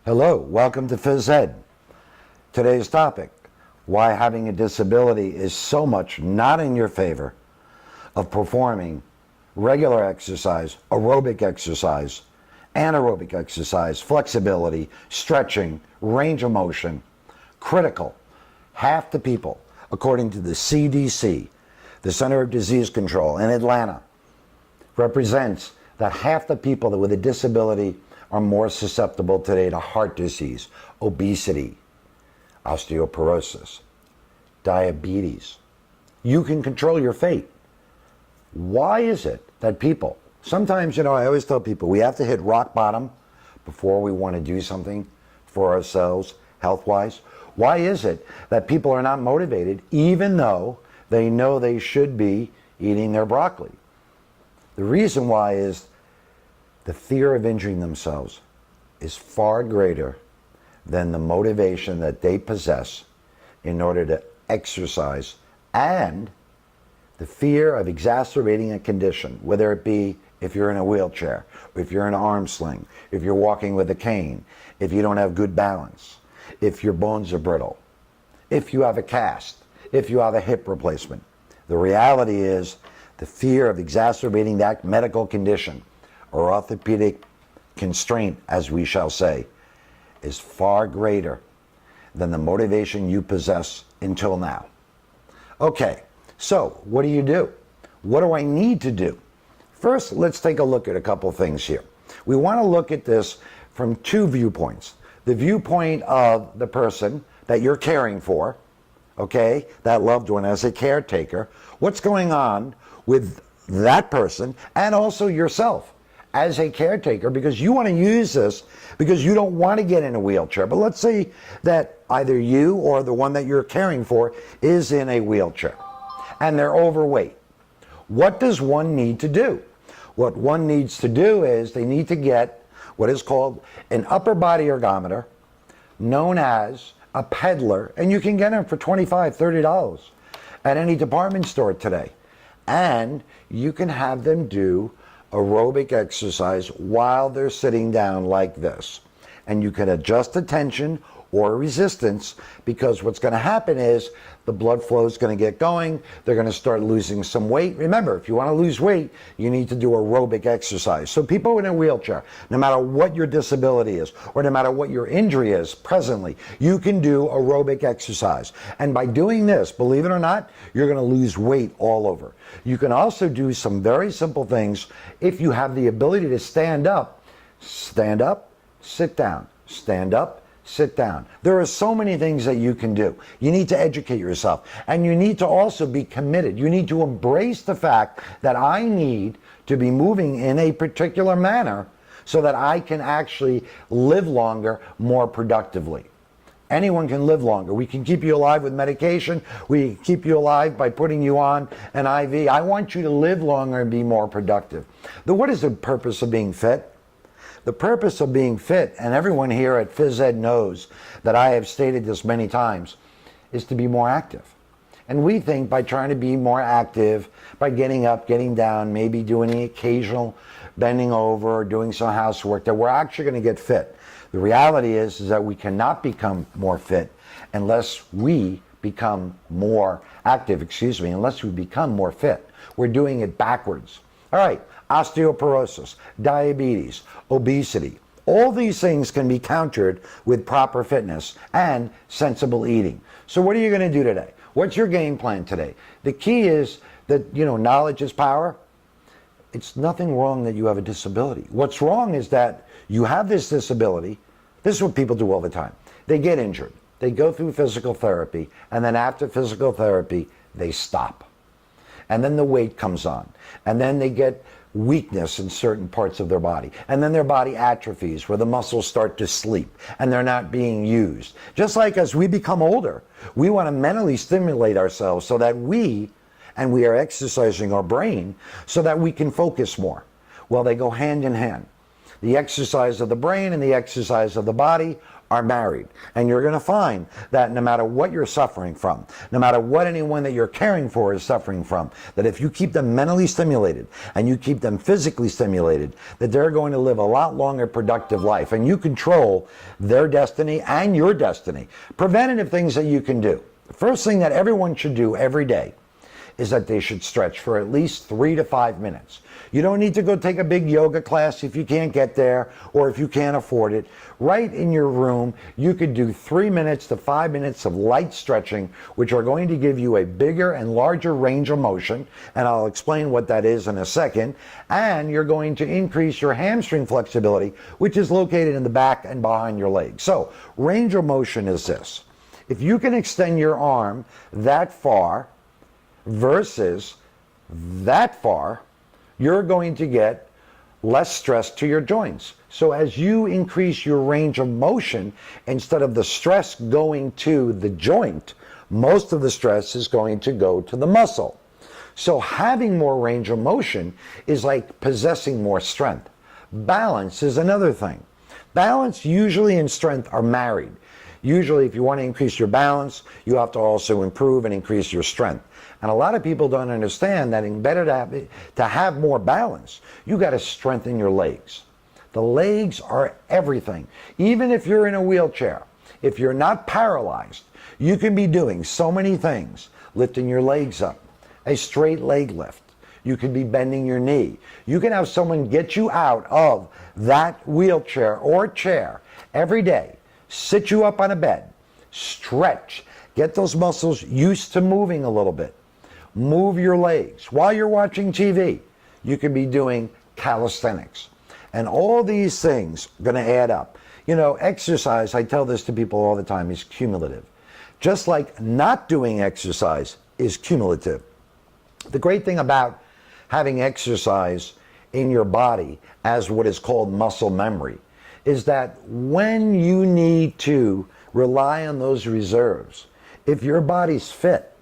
Hello, welcome to PhysEd. Today's topic, why having a disability is so much not in your favor of performing regular exercise, aerobic exercise, anaerobic exercise, flexibility, stretching, range of motion. Critical. Half the people, according to the CDC, the Center of Disease Control in Atlanta, represents that half the people with a disability are more susceptible today to heart disease, obesity, osteoporosis, diabetes. You can control your fate. Why is it that people, sometimes, I always tell people we have to hit rock bottom before we want to do something for ourselves health-wise. Why is it that people are not motivated even though they know they should be eating their broccoli? The reason why is the fear of injuring themselves is far greater than the motivation that they possess in order to exercise, and the fear of exacerbating a condition, whether it be if you're in a wheelchair, if you're in an arm sling, if you're walking with a cane, if you don't have good balance, if your bones are brittle, if you have a cast, if you have a hip replacement. The reality is the fear of exacerbating that medical condition, or orthopedic constraint, as we shall say, is far greater than the motivation you possess until now. Okay, so what do you do? What do I need to do? First, let's take a look at a couple things here. We want to look at this from two viewpoints. The viewpoint of the person that you're caring for, okay, that loved one as a caretaker, what's going on with that person, and also yourself as a caretaker, because you want to use this because you don't want to get in a wheelchair. But let's say that either you or the one that you're caring for is in a wheelchair and they're overweight. What does one need to do? What one needs to do is they need to get what is called an upper body ergometer, known as a peddler, and you can get them for $25, $30 at any department store today. And you can have them do aerobic exercise while they're sitting down like this. And you can adjust the tension or resistance, because what's going to happen is the blood flow is going to get going. They're going to start losing some weight. Remember, if you want to lose weight, you need to do aerobic exercise. So people in a wheelchair, no matter what your disability is, or no matter what your injury is presently, you can do aerobic exercise. And by doing this, believe it or not, you're going to lose weight all over. You can also do some very simple things if you have the ability to stand up, sit down, stand up, sit down. There are so many things that you can do. You need to educate yourself, and you need to also be committed. You need to embrace the fact that I need to be moving in a particular manner so that I can actually live longer, more productively. Anyone can live longer. We can keep you alive with medication. We can keep you alive by putting you on an IV. I want you to live longer and be more productive. What is the purpose of being fit? The purpose of being fit, and everyone here at PhysEd knows that I have stated this many times, is to be more active. And we think by trying to be more active, by getting up, getting down, maybe doing the occasional bending over or doing some housework, that we're actually going to get fit. The reality is that we cannot become more fit unless we become more active, unless we become more fit. We're doing it backwards. All right. Osteoporosis, diabetes, obesity. All these things can be countered with proper fitness and sensible eating. So what are you going to do today? What's your game plan today? The key is that, knowledge is power. It's nothing wrong that you have a disability. What's wrong is that you have this disability. This is what people do all the time. They get injured. They go through physical therapy, and then after physical therapy, they stop. And then the weight comes on. And then they get weakness in certain parts of their body. And then their body atrophies, where the muscles start to sleep and they're not being used. Just like as we become older, we want to mentally stimulate ourselves so that we are exercising our brain so that we can focus more. Well, they go hand in hand. The exercise of the brain and the exercise of the body are married. And you're going to find that no matter what you're suffering from, no matter what anyone that you're caring for is suffering from, that if you keep them mentally stimulated and you keep them physically stimulated, that they're going to live a lot longer productive life. And you control their destiny and your destiny. Preventative things that you can do. The first thing that everyone should do every day is that they should stretch for at least 3 to 5 minutes. You don't need to go take a big yoga class if you can't get there or if you can't afford it. Right in your room, you could do 3 minutes to 5 minutes of light stretching, which are going to give you a bigger and larger range of motion, and I'll explain what that is in a second. And you're going to increase your hamstring flexibility, which is located in the back and behind your legs. So range of motion is this. If you can extend your arm that far versus that far, you're going to get less stress to your joints. So as you increase your range of motion, instead of the stress going to the joint, most of the stress is going to go to the muscle. So having more range of motion is like possessing more strength. Balance is another thing. Balance usually and strength are married. Usually if you want to increase your balance, you have to also improve and increase your strength. And a lot of people don't understand that in better to have more balance, you got to strengthen your legs. The legs are everything. Even if you're in a wheelchair, if you're not paralyzed, you can be doing so many things. Lifting your legs up, a straight leg lift. You could be bending your knee. You can have someone get you out of that wheelchair or chair every day, sit you up on a bed, stretch, get those muscles used to moving a little bit. Move your legs. While you're watching TV, you could be doing calisthenics. And all these things are going to add up. You know, exercise, I tell this to people all the time, is cumulative. Just like not doing exercise is cumulative. The great thing about having exercise in your body as what is called muscle memory is that when you need to rely on those reserves, if your body's fit,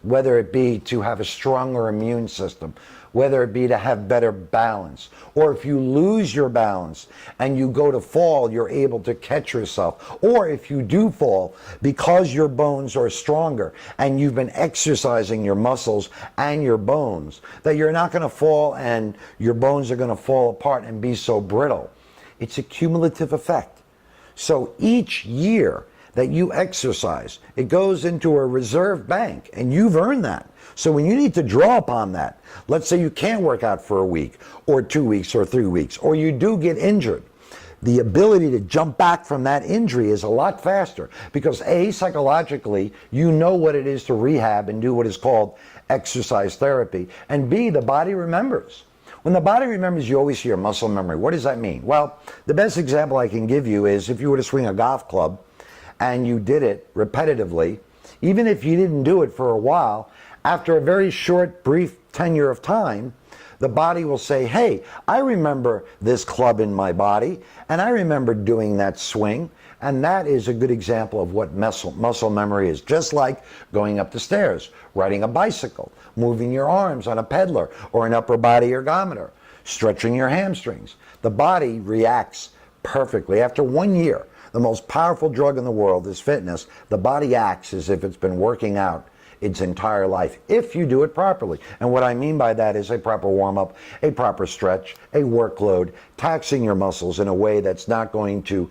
whether it be to have a stronger immune system, whether it be to have better balance, or if you lose your balance and you go to fall, you're able to catch yourself. Or if you do fall, because your bones are stronger and you've been exercising your muscles and your bones, that you're not going to fall and your bones are going to fall apart and be so brittle. It's a cumulative effect. So each year that you exercise, it goes into a reserve bank, and you've earned that. So when you need to draw upon that, let's say you can't work out for a week or 2 weeks or 3 weeks, or you do get injured, the ability to jump back from that injury is a lot faster because A, psychologically, you know what it is to rehab and do what is called exercise therapy, and B, the body remembers. When the body remembers, you always hear muscle memory. What does that mean? Well, the best example I can give you is if you were to swing a golf club and you did it repetitively, even if you didn't do it for a while, after a very short, brief tenure of time, the body will say, hey, I remember this club in my body, and I remember doing that swing, and that is a good example of what muscle memory is. Just like going up the stairs, riding a bicycle, moving your arms on a pedaler or an upper body ergometer, stretching your hamstrings. The body reacts perfectly. After 1 year, the most powerful drug in the world is fitness. The body acts as if it's been working out its entire life, if you do it properly. And what I mean by that is a proper warm-up, a proper stretch, a workload, taxing your muscles in a way that's not going to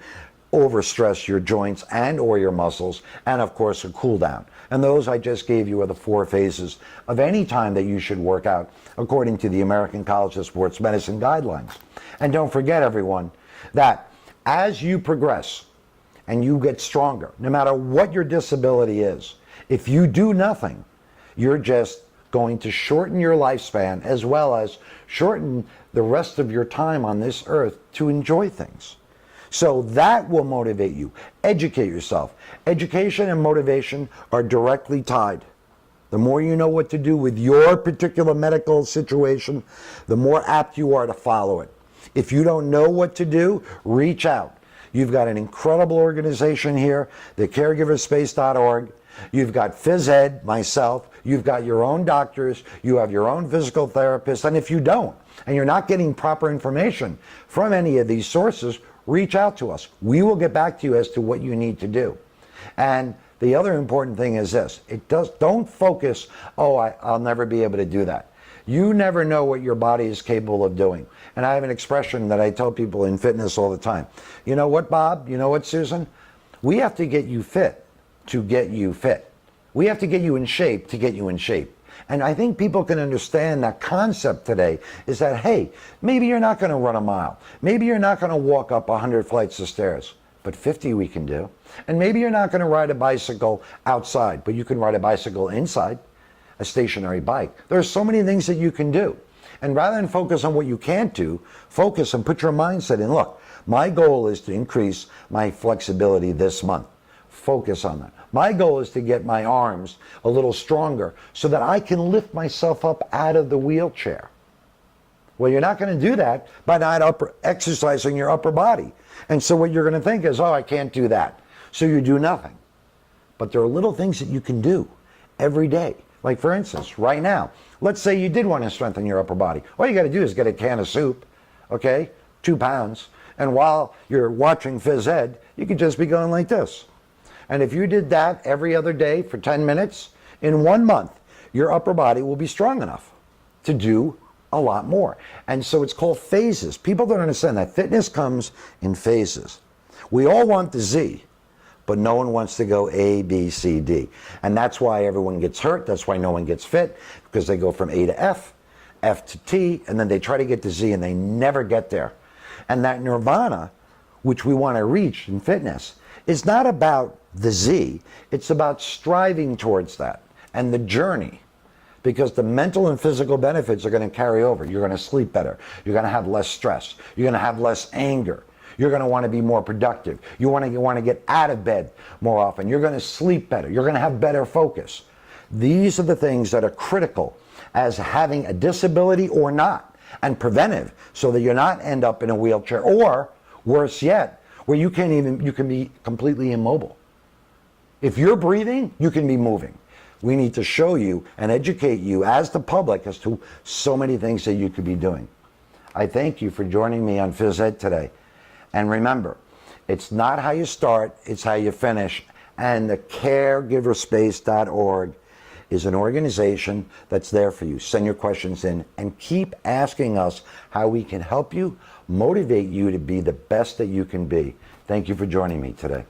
overstress your joints and or your muscles, and of course a cool down. And those I just gave you are the 4 phases of any time that you should work out according to the American College of Sports Medicine guidelines. And don't forget, everyone, that as you progress and you get stronger, no matter what your disability is, if you do nothing, you're just going to shorten your lifespan as well as shorten the rest of your time on this earth to enjoy things. So that will motivate you. Educate yourself. Education and motivation are directly tied. The more you know what to do with your particular medical situation, the more apt you are to follow it. If you don't know what to do, reach out. You've got an incredible organization here, the caregiverspace.org. You've got PhysEd, myself. You've got your own doctors. You have your own physical therapist. And if you don't, and you're not getting proper information from any of these sources, reach out to us. We will get back to you as to what you need to do. And the other important thing is this. Don't focus, oh, I'll never be able to do that. You never know what your body is capable of doing. And I have an expression that I tell people in fitness all the time. You know what, Bob? You know what, Susan? We have to get you fit to get you fit. We have to get you in shape to get you in shape. And I think people can understand that concept today is that, hey, maybe you're not going to run a mile. Maybe you're not going to walk up 100 flights of stairs, but 50 we can do. And maybe you're not going to ride a bicycle outside, but you can ride a bicycle inside, a stationary bike. There are so many things that you can do. And rather than focus on what you can't do, focus and put your mindset in, look, my goal is to increase my flexibility this month. Focus on that. My goal is to get my arms a little stronger so that I can lift myself up out of the wheelchair. Well, you're not going to do that by not exercising your upper body. And so what you're going to think is, oh, I can't do that. So you do nothing. But there are little things that you can do every day. Like, for instance, right now, let's say you did want to strengthen your upper body. All you got to do is get a can of soup, okay, 2 pounds. And while you're watching PhysEd, you could just be going like this. And if you did that every other day for 10 minutes, in 1 month, your upper body will be strong enough to do a lot more. And so it's called phases. People don't understand that fitness comes in phases. We all want the Z, but no one wants to go A, B, C, D. And that's why everyone gets hurt. That's why no one gets fit, because they go from A to F, F to T, and then they try to get to Z and they never get there. And that nirvana, which we want to reach in fitness, is not about the Z, it's about striving towards that and the journey, because the mental and physical benefits are going to carry over. You're going to sleep better. You're going to have less stress. You're going to have less anger. You're going to want to be more productive. You want to get out of bed more often. You're going to sleep better. You're going to have better focus. These are the things that are critical as having a disability or not, and preventive, so that you're not end up in a wheelchair, or worse yet, where you can be completely immobile. If you're breathing, you can be moving. We need to show you and educate you as the public as to so many things that you could be doing. I thank you for joining me on PhysEd today. And remember, it's not how you start, it's how you finish. And the caregiverspace.org is an organization that's there for you. Send your questions in and keep asking us how we can help you, motivate you to be the best that you can be. Thank you for joining me today.